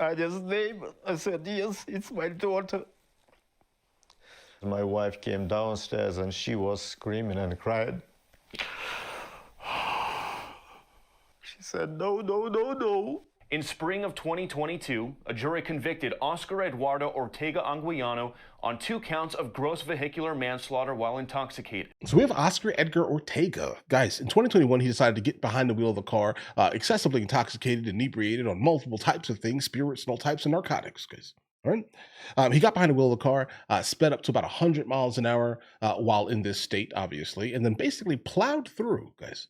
Anya's name. I said, yes, it's my daughter. My wife came downstairs and she was screaming and cried. She said, no, no, no, no. In spring of 2022, a jury convicted Oscar Eduardo Ortega Anguiano on 2 counts of gross vehicular manslaughter while intoxicated. So we have Oscar Edgar Ortega. Guys, in 2021, he decided to get behind the wheel of a car, excessively intoxicated, inebriated on multiple types of things, spirits, and all types of narcotics, guys. All right. He got behind the wheel of the car, sped up to about 100 miles an hour while in this state, obviously, and then basically plowed through, guys,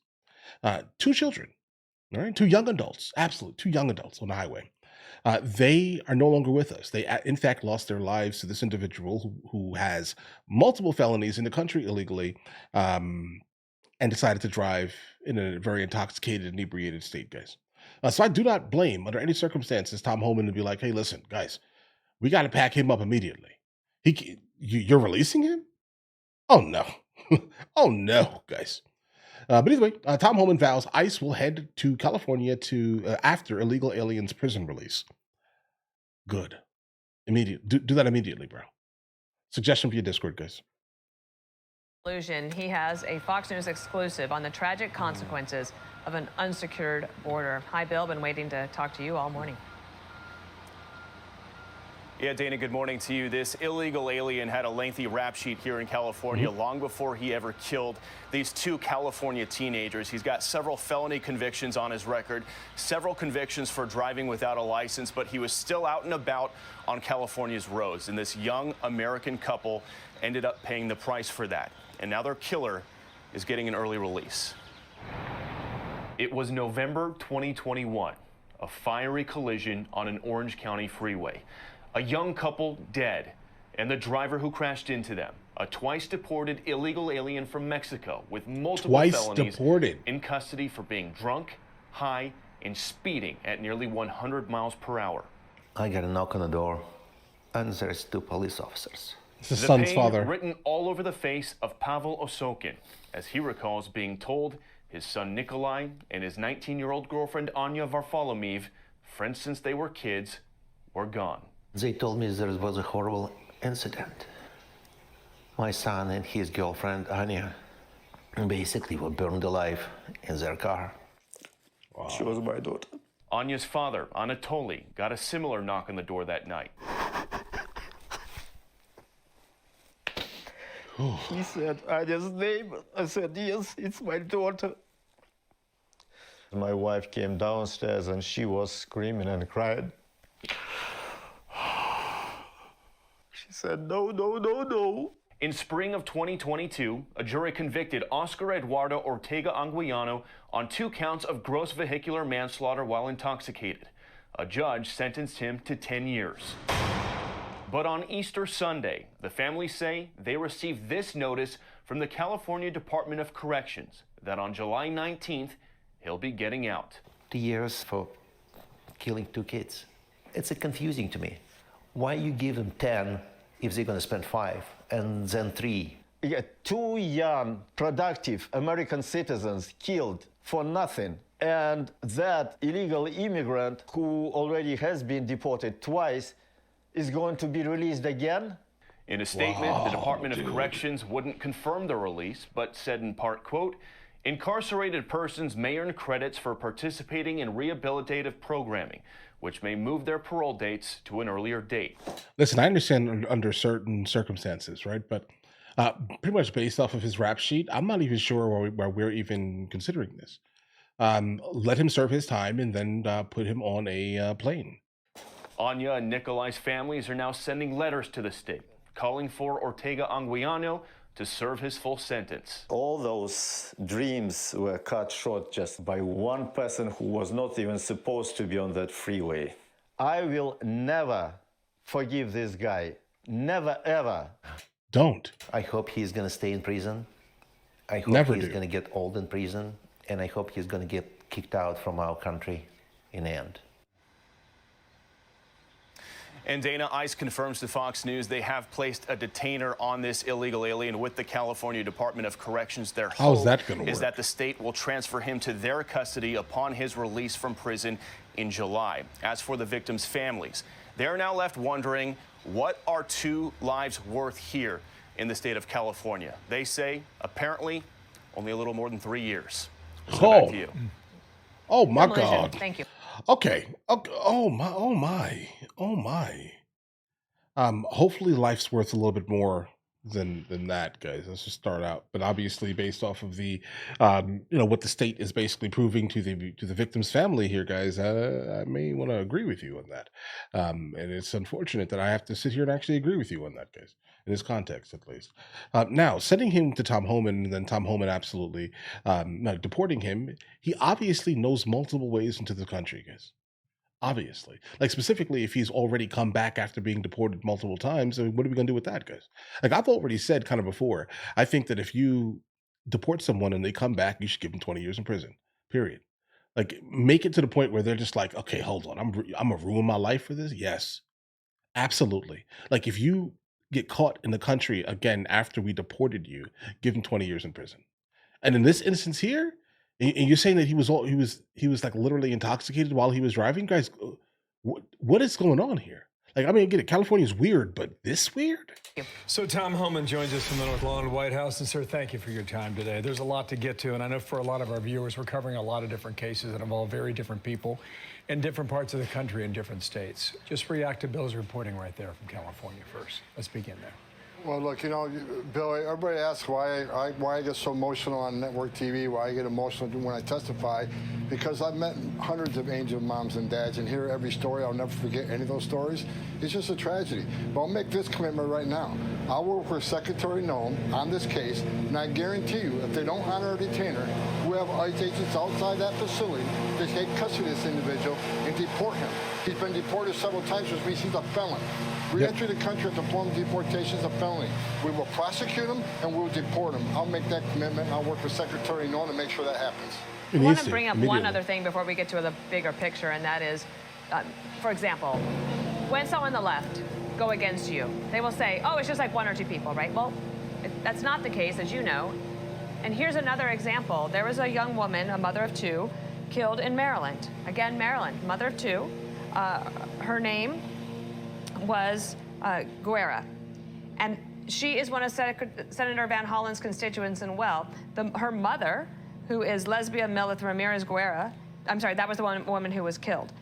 2 children. All right, 2 young adults, absolute 2 young adults on the highway. They are no longer with us. They, in fact, lost their lives to this individual who has multiple felonies in the country illegally and decided to drive in a very intoxicated, inebriated state, guys. So I do not blame, under any circumstances, Tom Homan to be like, hey, listen, guys, we got to pack him up immediately. You're releasing him? Oh, no. Oh, no, guys. But either way, Tom Homan vows ICE will head to California to after illegal aliens' prison release. Good. Immediate. Do that immediately, bro. Suggestion via Discord, guys. He has a Fox News exclusive on the tragic consequences of an unsecured border. Hi, Bill. Been waiting to talk to you all morning. Yeah, Dana, good morning to you. This illegal alien had a lengthy rap sheet here in California long before he ever killed these 2 California teenagers. He's got several felony convictions on his record, several convictions for driving without a license, but he was still out and about on California's roads. And this young American couple ended up paying the price for that. And now their killer is getting an early release. It was November 2021, a fiery collision on an Orange County freeway. A young couple dead, and the driver who crashed into them, a twice deported illegal alien from Mexico with multiple felonies in custody for being drunk, high, and speeding at nearly 100 miles per hour. I got a knock on the door, and there's 2 police officers. It's his son's father. Written all over the face of Pavel Osokin, as he recalls being told his son Nikolai and his 19-year-old girlfriend Anya Varfolomeev, friends since they were kids, were gone. They told me there was a horrible incident. My son and his girlfriend, Anya, basically were burned alive in their car. Wow. She was my daughter. Anya's father, Anatoly, got a similar knock on the door that night. He said Anya's name. I said, yes, it's my daughter. My wife came downstairs and she was screaming and cried. She said, no, no, no, no. In spring of 2022, a jury convicted Oscar Eduardo Ortega Anguiano on 2 counts of gross vehicular manslaughter while intoxicated. A judge sentenced him to 10 years. But on Easter Sunday, the family say they received this notice from the California Department of Corrections that on July 19th, he'll be getting out. 2 years for killing 2 kids. It's confusing to me. Why you give them 10 if they're going to spend 5 and then 3? Yeah, 2 young, productive American citizens killed for nothing. And that illegal immigrant who already has been deported twice is going to be released again? In a statement, the Department of Corrections wouldn't confirm the release, but said in part, quote, incarcerated persons may earn credits for participating in rehabilitative programming, which may move their parole dates to an earlier date. Listen, I understand under certain circumstances, right? But pretty much based off of his rap sheet, I'm not even sure why we're even considering this. Let him serve his time and then put him on a plane. Anya and Nikolai's families are now sending letters to the state, calling for Ortega Anguiano to serve his full sentence. All those dreams were cut short just by one person who was not even supposed to be on that freeway. I will never forgive this guy. Never, ever. Don't. I hope he's going to stay in prison. I hope he's going to get old in prison. And I hope he's going to get kicked out from our country in the end. And Dana, ICE confirms to Fox News they have placed a detainer on this illegal alien with the California Department of Corrections. Their hope is that the state will transfer him to their custody upon his release from prison in July. As for the victims' families, they're now left wondering, what are 2 lives worth here in the state of California? They say, apparently, only a little more than 3 years. So back to you. Oh my Demolition. God. Thank you. Okay. Oh my. Hopefully life's worth a little bit more than that, guys. Let's just start out. But obviously, based off of the, what the state is basically proving to the victim's family here, guys, I may want to agree with you on that. And it's unfortunate that I have to sit here and actually agree with you on that, guys. In this context, at least. Now, sending him to Tom Homan, and then Tom Homan absolutely deporting him, he obviously knows multiple ways into the country, guys. Obviously. Like, specifically, if he's already come back after being deported multiple times, I mean, what are we going to do with that, guys? Like, I've already said kind of before, I think that if you deport someone and they come back, you should give them 20 years in prison, period. Like, make it to the point where they're just like, okay, hold on, I'm going to ruin my life for this? Yes, absolutely. Like, if you get caught in the country again after we deported you, give them 20 years in prison. And in this instance here, and you're saying that he was like literally intoxicated while he was driving, guys. What is going on here? Like, I mean, I get it. California's weird, but this weird? So Tom Homan joins us from the North Lawn White House. And sir, thank you for your time today. There's a lot to get to, and I know for a lot of our viewers, we're covering a lot of different cases that involve very different people in different parts of the country in different states. Just react to Bill's reporting right there from California first. Let's begin there. Well, look, Bill, everybody asks why I get so emotional on network TV, why I get emotional when I testify, because I've met hundreds of angel moms and dads and hear every story. I'll never forget any of those stories. It's just a tragedy. But I'll make this commitment right now. I'll work with Secretary Noem on this case, and I guarantee you, if they don't honor a detainer, we have ICE agents outside that facility to take custody of this individual and deport him. He's been deported several times, which means he's a felon. Re-entry the country at the form of deportation is a felony. We will prosecute him and we'll deport him. I'll make that commitment. I'll work with Secretary Noem to make sure that happens. I want to bring up one other thing before we get to the bigger picture, and that is, for example, when someone on the left go against you, they will say, oh, it's just like 1 or 2 people, right? Well, that's not the case, as you know. And here's another example. There was a young woman, a mother of 2, killed in Maryland. Again, Maryland, mother of 2. Her name was Guerra. And she is one of Senator Van Hollen's constituents and well. Her mother, who is Lesbia Milith Ramirez Guerra, I'm sorry, that was the woman who was killed.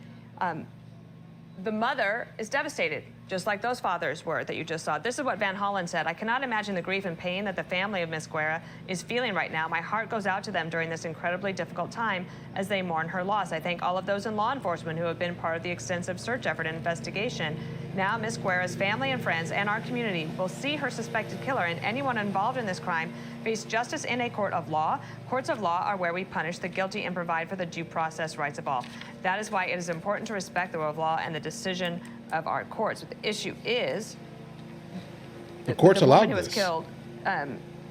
The mother is devastated, just like those fathers were that you just saw. This is what Van Hollen said. I cannot imagine the grief and pain that the family of Miss Guerra is feeling right now. My heart goes out to them during this incredibly difficult time as they mourn her loss. I thank all of those in law enforcement who have been part of the extensive search effort and investigation. Now Miss Guerra's family and friends and our community will see her suspected killer and anyone involved in this crime face justice in a court of law. Courts of law are where we punish the guilty and provide for the due process rights of all. That is why it is important to respect the rule of law and the decision of our courts. But the issue is the courts allowed woman who was killed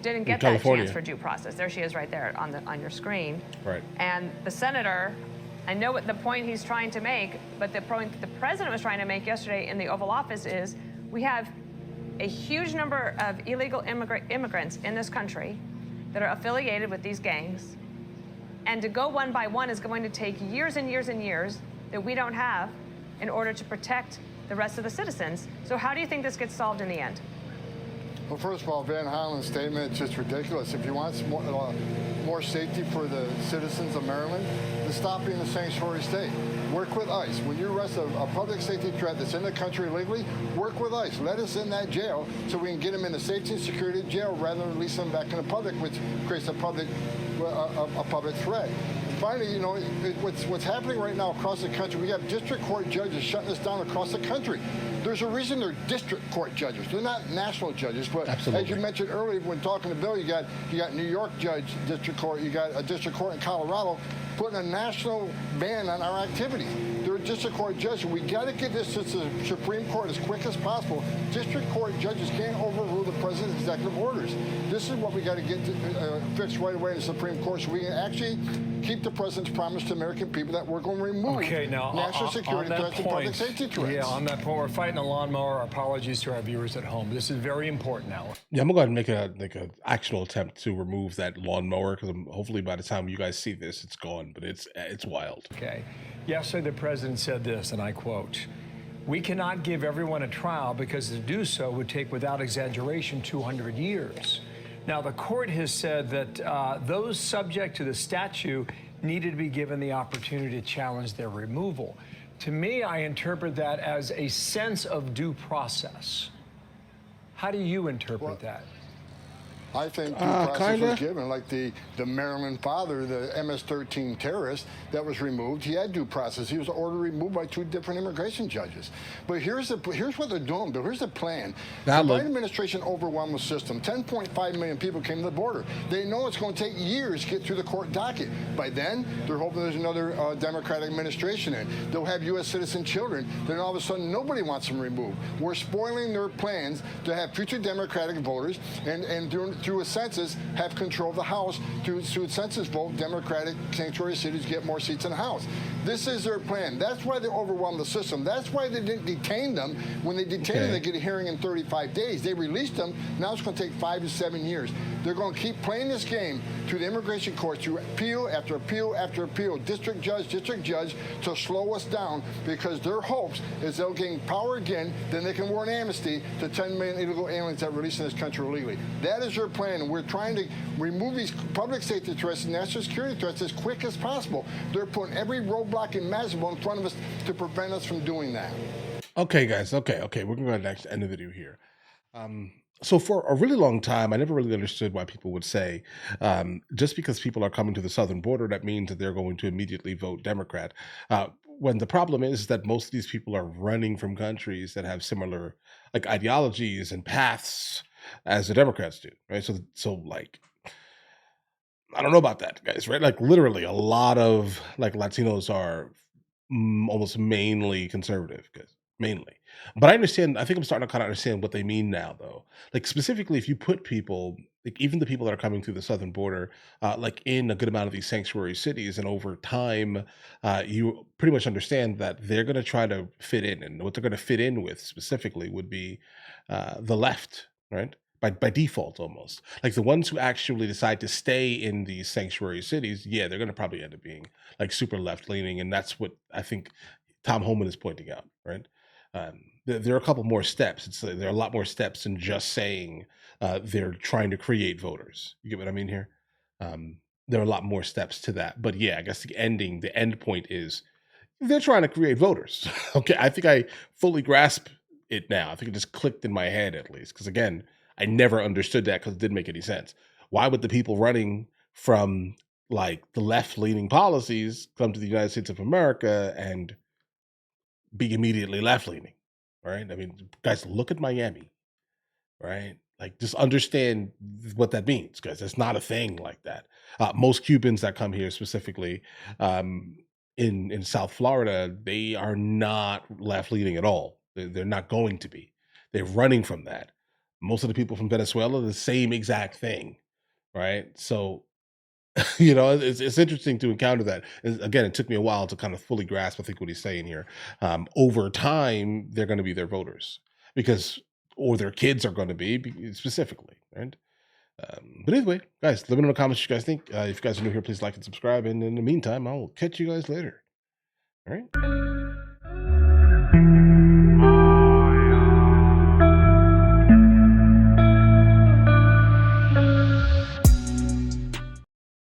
didn't get that chance for due process. There she is right there on your screen. Right. And the senator, I know what the point he's trying to make, but the point the president was trying to make yesterday in the Oval Office is we have a huge number of illegal immigrants in this country that are affiliated with these gangs. And to go one by one is going to take years and years and years that we don't have in order to protect the rest of the citizens. So how do you think this gets solved in the end? Well, first of all, Van Hollen's statement is just ridiculous. If you want more safety for the citizens of Maryland, then stop being a sanctuary state. Work with ICE. When you arrest a public safety threat that's in the country illegally, work with ICE. Let us in that jail so we can get them in the safety and security of jail rather than release them back in the public, which creates a public threat. Finally, what's happening right now across the country, we have district court judges shutting us down across the country. There's a reason they're district court judges. They're not national judges. But absolutely, as you mentioned earlier when talking to Bill, you got New York judge district court, you got a district court in Colorado putting a national ban on our activities. They're district court judge. We got to get this to the Supreme Court as quick as possible. District court judges can't overrule the president's executive orders. This is what we got to get fixed right away in the Supreme Court, so we can actually keep the president's promise to American people that we're going to remove national security threats and public safety threats. Yeah, on that point, we're fighting a lawnmower. Our apologies to our viewers at home. This is very important now. Yeah, I'm going to go ahead and make an actual attempt to remove that lawnmower because hopefully by the time you guys see this, it's gone. But it's wild. Okay. Yesterday, the president said this, and I quote, "We cannot give everyone a trial because to do so would take, without exaggeration, 200 years." Now, the court has said that those subject to the statute needed to be given the opportunity to challenge their removal. To me, I interpret that as a sense of due process. How do you interpret that? I think due process was given, like the Maryland father, the MS-13 terrorist that was removed. He had due process. He was ordered removed by 2 different immigration judges. But here's what they're doing, Bill. Here's the plan. The Biden administration overwhelmed the system. 10.5 million people came to the border. They know it's going to take years to get through the court docket. By then, they're hoping there's another Democratic administration in. They'll have U.S. citizen children. Then all of a sudden, nobody wants them removed. We're spoiling their plans to have future Democratic voters and through a census, have control of the House. Through a census vote, Democratic sanctuary cities get more seats in the House. This is their plan. That's why they overwhelmed the system. That's why they didn't detain them. When they detain them, they get a hearing in 35 days. They released them. Now it's going to take 5 to 7 years. They're going to keep playing this game through the immigration courts, through appeal after appeal after appeal, district judge, to slow us down, because their hopes is they'll gain power again, then they can warrant amnesty to 10 million illegal aliens that are released in this country illegally. That is their plan, and we're trying to remove these public safety threats and national security threats as quick as possible. They're putting every roadblock imaginable in front of us to prevent us from doing that. Okay, guys. Okay. We're going to go next end the video here. So for a really long time, I never really understood why people would say, just because people are coming to the southern border, that means that they're going to immediately vote Democrat. When the problem is that most of these people are running from countries that have similar like ideologies and paths as the Democrats do, right? So like, I don't know about that, guys, right? Like literally a lot of like Latinos are almost mainly conservative, guys, mainly. But I understand, I think I'm starting to kind of understand what they mean now, though. Like specifically, if you put people, like even the people that are coming through the southern border, like in a good amount of these sanctuary cities, and over time, you pretty much understand that they're going to try to fit in, and what they're going to fit in with specifically would be the left, right? By default, almost. Like the ones who actually decide to stay in these sanctuary cities, yeah, they're going to probably end up being like super left leaning, and that's what I think Tom Homan is pointing out, right? There are a couple more steps. There are a lot more steps than just saying they're trying to create voters. You get what I mean here? There are a lot more steps to that. But yeah, I guess the end point is they're trying to create voters. Okay, I think I fully grasp it now. I think it just clicked in my head at least. Because again, I never understood that because it didn't make any sense. Why would the people running from like the left-leaning policies come to the United States of America and be immediately left-leaning, right? I mean, guys, look at Miami, right? Like, just understand what that means, guys. It's not a thing like that. Most Cubans that come here specifically in South Florida, they are not left-leaning at all. They're not going to be. They're running from that. Most of the people from Venezuela, the same exact thing, right? So, you know, it's interesting to encounter that. And again, it took me a while to kind of fully grasp, I think, what he's saying here. Over time, they're going to be their voters or their kids are going to be specifically, right? But anyway, guys, let me know in the comments what you guys think. If you guys are new here, please like and subscribe. And in the meantime, I'll catch you guys later. All right.